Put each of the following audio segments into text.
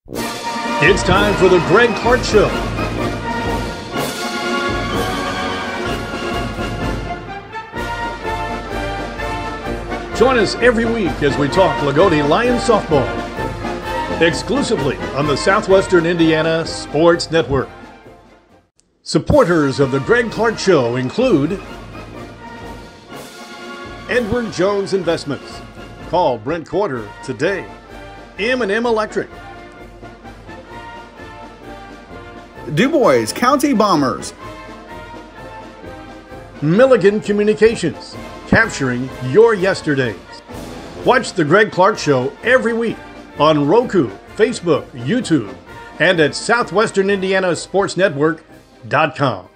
It's time for the Greg Clark Show. Join us every week as we talk Loogootee Lions softball, exclusively on the Southwestern Indiana Sports Network. Supporters of the Greg Clark Show include Edward Jones Investments. Call Brent Quarter today. M&M Electric. DuBois County Bombers. Milligan Communications, capturing your yesterdays. Watch the Greg Clark Show every week on Roku, Facebook, YouTube, and at SouthwesternIndianaSportsNetwork.com.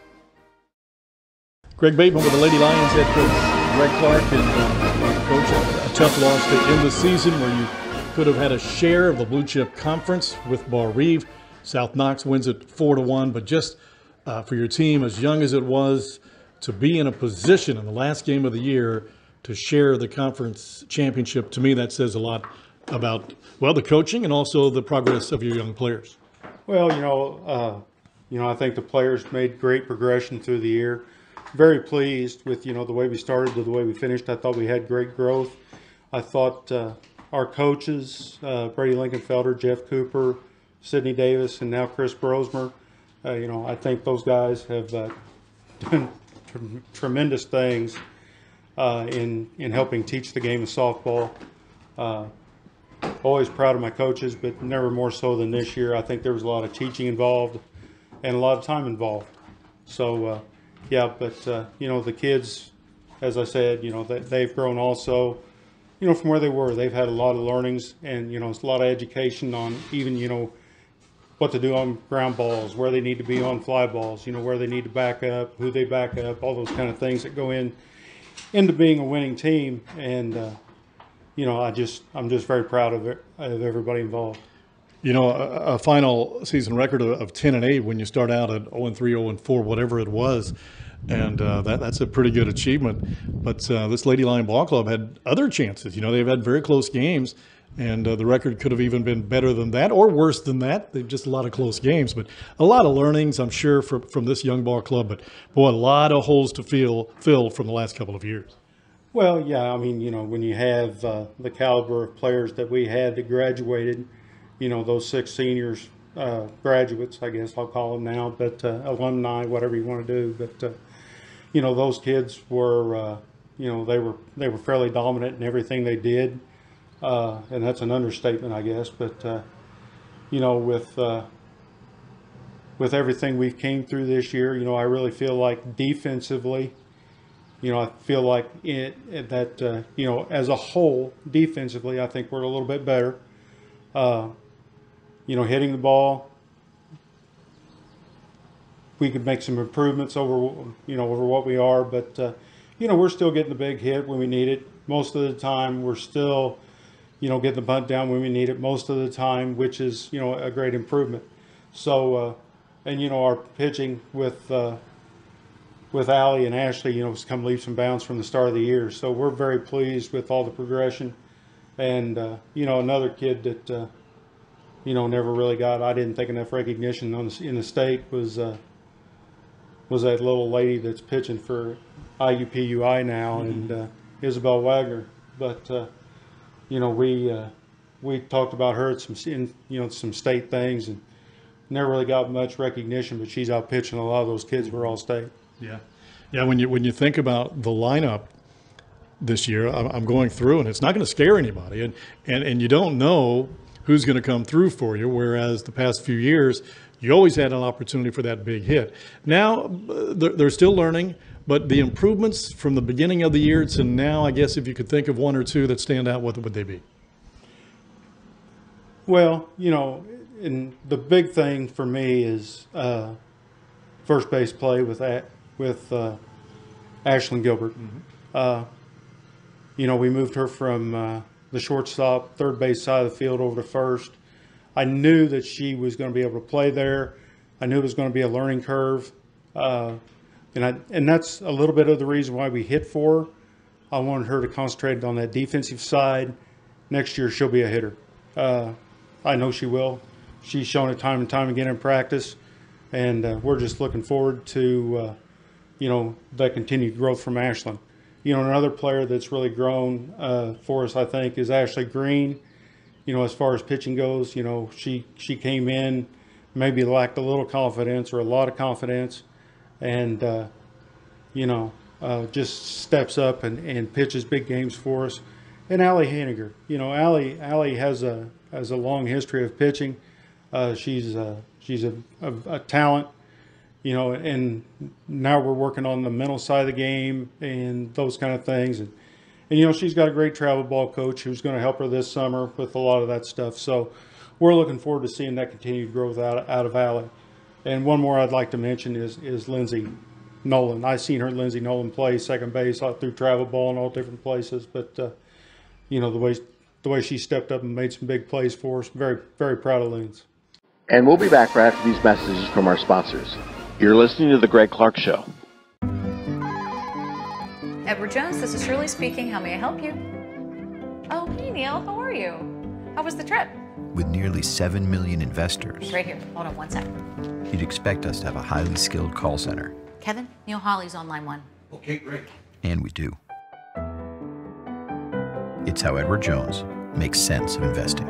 Greg Bateman with the Lady Lions head coach Greg Clark, and coach, a tough loss to end the season where you could have had a share of the Blue Chip Conference with Bar Reeve. South Knox wins it 4-1, but just for your team, as young as it was, to be in a position in the last game of the year to share the conference championship, to me that says a lot about, well, the coaching and also the progress of your young players. Well, I think the players made great progression through the year. Very pleased with, the way we started to the way we finished. I thought we had great growth. I thought our coaches, Brady Lincolnfelder, Jeff Cooper, Sidney Davis, and now Chris Brosmer, I think those guys have done tremendous things in helping teach the game of softball. Always proud of my coaches, but never more so than this year. I think there was a lot of teaching involved and a lot of time involved. So, the kids, as I said, they've grown also, from where they were. They've had a lot of learnings and, it's a lot of education on even, what to do on ground balls, where they need to be on fly balls, where they need to back up, who they back up, all those kind of things that go into being a winning team. And, I'm just very proud of everybody involved. A final season record of 10-8 when you start out at 0-3, 0-4, whatever it was. And that's a pretty good achievement. But this Lady Lion Ball Club had other chances. They've had very close games. And the record could have even been better than that or worse than that. They've just a lot of close games, but a lot of learnings, I'm sure, from this young ball club. But, boy, a lot of holes to fill from the last couple of years. Well, yeah, when you have the caliber of players that we had that graduated, those 6 seniors, graduates, I guess I'll call them now, but alumni, whatever you want to do. But, those kids were, they were fairly dominant in everything they did. And that's an understatement, I guess. But, with everything we've came through this year, I really feel like defensively, I feel like as a whole, defensively, I think we're a little bit better. Hitting the ball, we could make some improvements over what we are. But, we're still getting the big hit when we need it. Most of the time, we're still getting the bunt down when we need it most of the time, which is, a great improvement. So, our pitching with Allie and Ashley, has come leaps and bounds from the start of the year. So we're very pleased with all the progression. And, another kid that, never really got, I didn't think enough recognition in the state was that little lady that's pitching for IUPUI now, and Isabel Wagner. But, we talked about her at some state things and never really got much recognition, but she's out pitching a lot of those kids for all state. Yeah. When you think about the lineup this year, I'm going through, and it's not going to scare anybody, and you don't know who's going to come through for you. Whereas the past few years, you always had an opportunity for that big hit. Now they're still learning. But the improvements from the beginning of the year to now, I guess if you could think of one or two that stand out, what would they be? Well, and the big thing for me is first base play with Ashlyn Gilbert. Mm-hmm. We moved her from the shortstop, third base side of the field over to first. I knew that she was going to be able to play there. I knew it was going to be a learning curve. And that's a little bit of the reason why we hit for her. I wanted her to concentrate on that defensive side. Next year, she'll be a hitter. I know she will. she's shown it time and time again in practice, and we're just looking forward to that continued growth from Ashlyn. Another player that's really grown for us, I think, is Ashley Green. As far as pitching goes, she came in, maybe lacked a little confidence or a lot of confidence, and just steps up and pitches big games for us. And Allie Haniger, Allie has a long history of pitching. She's a talent, and now we're working on the mental side of the game and those kind of things. And she's got a great travel ball coach who's going to help her this summer with a lot of that stuff. So we're looking forward to seeing that continued growth out of Allie. And one more I'd like to mention is Lindsay Nolan. I've seen Lindsay Nolan play second base out through travel ball and all different places, but the way she stepped up and made some big plays for us, very, very proud of Lindsay. And we'll be back right after these messages from our sponsors. You're listening to The Greg Clark Show. Edward Jones, this is Shirley speaking. How may I help you? Oh, hey Neil, how are you? How was the trip? With nearly 7 million investors, He's right here. Hold on one second. you'd expect us to have a highly skilled call center. Kevin, Neil Hawley's on line 1. Okay, great. And we do. It's how Edward Jones makes sense of investing.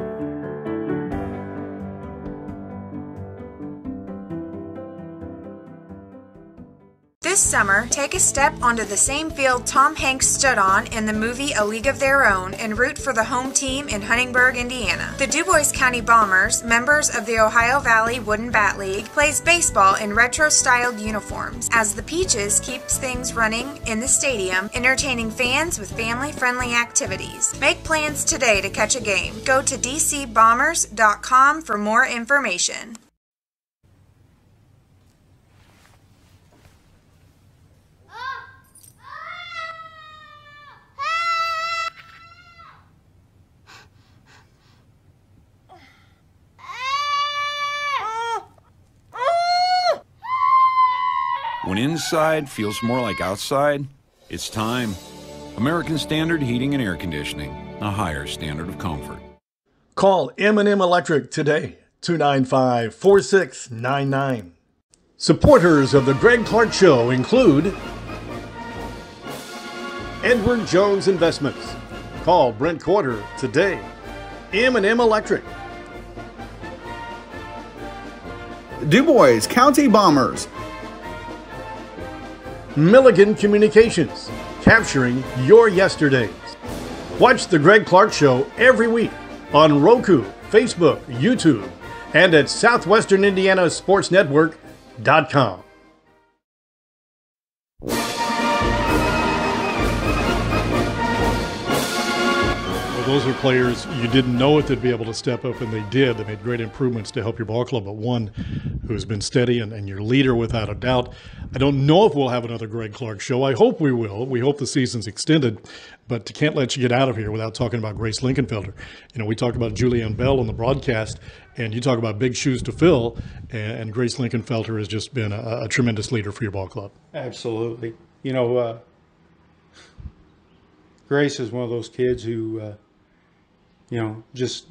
This summer, take a step onto the same field Tom Hanks stood on in the movie A League of Their Own and root for the home team in Huntingburg, Indiana. The DuBois County Bombers, members of the Ohio Valley Wooden Bat League, plays baseball in retro-styled uniforms as the Peaches keeps things running in the stadium, entertaining fans with family-friendly activities. Make plans today to catch a game. Go to dcbombers.com for more information. When inside feels more like outside, it's time. American Standard Heating and Air Conditioning, a higher standard of comfort. Call M&M Electric today, 295-4699. Supporters of the Greg Clark Show include Edward Jones Investments. Call Brent Quarter today. M&M Electric. DuBois County Bombers. Milligan Communications, capturing your yesterdays. Watch The Greg Clark Show every week on Roku, Facebook, YouTube, and at SouthwesternIndianaSportsNetwork.com. Those are players you didn't know if they'd be able to step up, and they did. They made great improvements to help your ball club, but one who's been steady and your leader without a doubt. I don't know if we'll have another Greg Clark Show. I hope we will. We hope the season's extended, but can't let you get out of here without talking about Grace Linkenfelter. We talked about Julianne Bell on the broadcast, and you talk about big shoes to fill, and Grace Linkenfelter has just been a tremendous leader for your ball club. Absolutely. Grace is one of those kids who just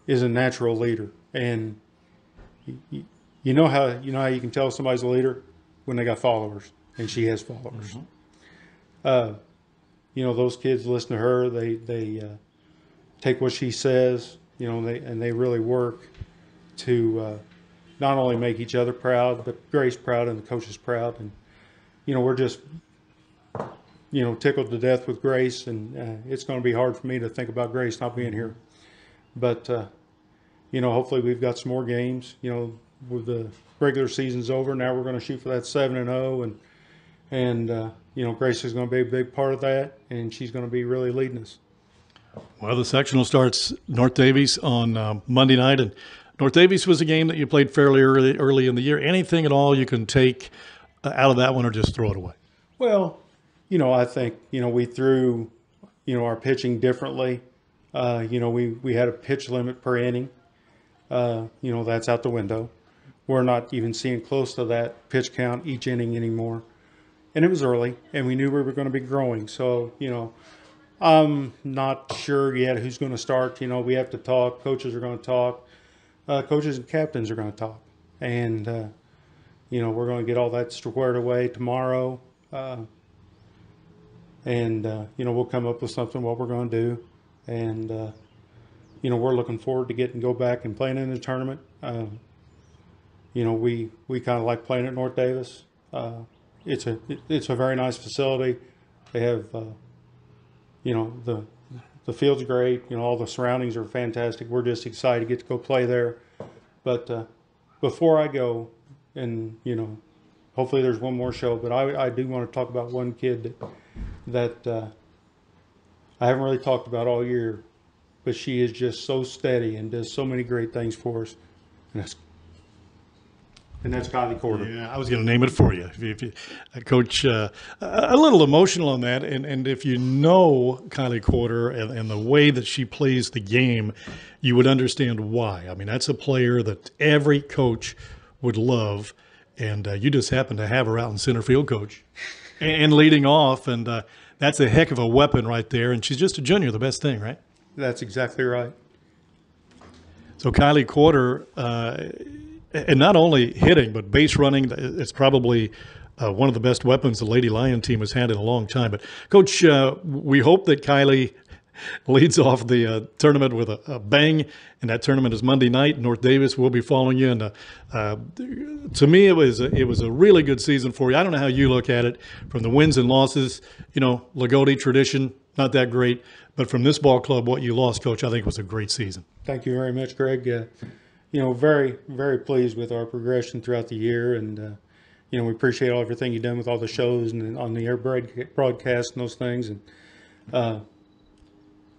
is a natural leader. And you know how you can tell somebody's a leader? When they got followers, and she has followers. Mm-hmm. Those kids listen to her. They take what she says, and they really work to not only make each other proud, but Grace proud and the coaches proud. And, we're just tickled to death with Grace, and it's going to be hard for me to think about Grace not being here. But, hopefully we've got some more games. With the regular season's over, now we're going to shoot for that 7-0, and Grace is going to be a big part of that, and she's going to be really leading us. Well, the sectional starts North Davies on Monday night, and North Davies was a game that you played fairly early in the year. Anything at all you can take out of that one, or just throw it away? Well, I think, we threw, our pitching differently. We had a pitch limit per inning. That's out the window. We're not even seeing close to that pitch count each inning anymore. And it was early, and we knew we were going to be growing. So, I'm not sure yet who's going to start. We have to talk. Coaches are going to talk. coaches and captains are going to talk. And, we're going to get all that squared away tomorrow. We'll come up with something, what we're going to do. And, we're looking forward to go back and playing in the tournament. We kind of like playing at North Davis. It's a very nice facility. They have, the field's great. All the surroundings are fantastic. We're just excited to get to go play there. But before I go, and hopefully there's one more show, but I do want to talk about one kid that I haven't really talked about all year, but she is just so steady and does so many great things for us, and that's Kylie Corder. Yeah, I was going to name it for you. Coach, a little emotional on that, and if you know Kylie Corder and the way that she plays the game, you would understand why. I mean, that's a player that every coach would love, and you just happen to have her out in center field, Coach, and leading off, and that's a heck of a weapon right there, and she's just a junior, the best thing, right? That's exactly right. So Kylie Corder, and not only hitting, but base running, it's probably one of the best weapons the Lady Lion team has had in a long time. But, Coach, we hope that Kylie leads off the tournament with a bang, and that tournament is Monday night. North Davis will be following you. And to me, it was a really good season for you. I don't know how you look at it from the wins and losses. Loogootee tradition, not that great. But from this ball club, what you lost, Coach, I think was a great season. Thank you very much, Greg. Very, very pleased with our progression throughout the year. And, we appreciate everything you've done with all the shows and on the air broadcast and those things. And,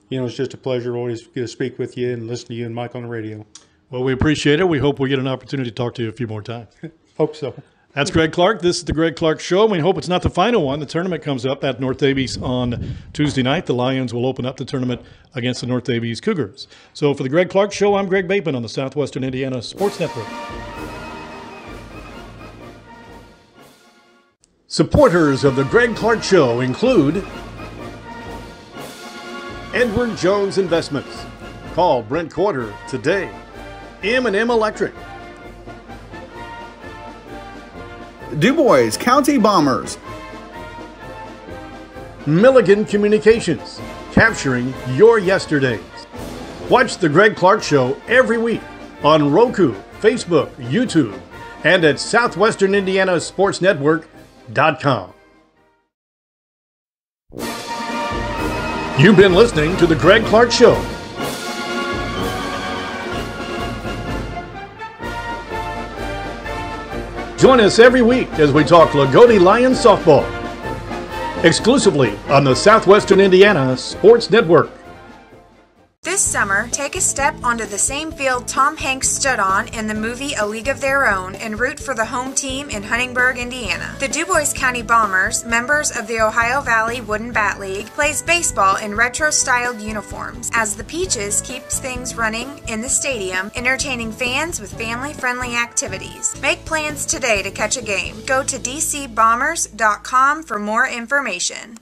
it's just a pleasure to always get to speak with you and listen to you and Mike on the radio. Well, we appreciate it. We hope we get an opportunity to talk to you a few more times. Hope so. That's Greg Clark. This is the Greg Clark Show. We hope it's not the final one. The tournament comes up at North Davies on Tuesday night. The Lions will open up the tournament against the North Davies Cougars. So for the Greg Clark Show, I'm Greg Bateman on the Southwestern Indiana Sports Network. Supporters of the Greg Clark Show include Edward Jones Investments. Call Brent Corder today. M&M Electric. DuBois County Bombers. Milligan Communications, capturing your yesterdays. Watch The Greg Clark Show every week on Roku, Facebook, YouTube, and at SouthwesternIndianaSportsNetwork.com. You've been listening to The Greg Clark Show. Join us every week as we talk Loogootee Lions softball, exclusively on the Southwestern Indiana Sports Network. This summer, take a step onto the same field Tom Hanks stood on in the movie A League of Their Own and root for the home team in Huntingburg, Indiana. The DuBois County Bombers, members of the Ohio Valley Wooden Bat League, plays baseball in retro-styled uniforms as the Peaches keeps things running in the stadium, entertaining fans with family-friendly activities. Make plans today to catch a game. Go to dcbombers.com for more information.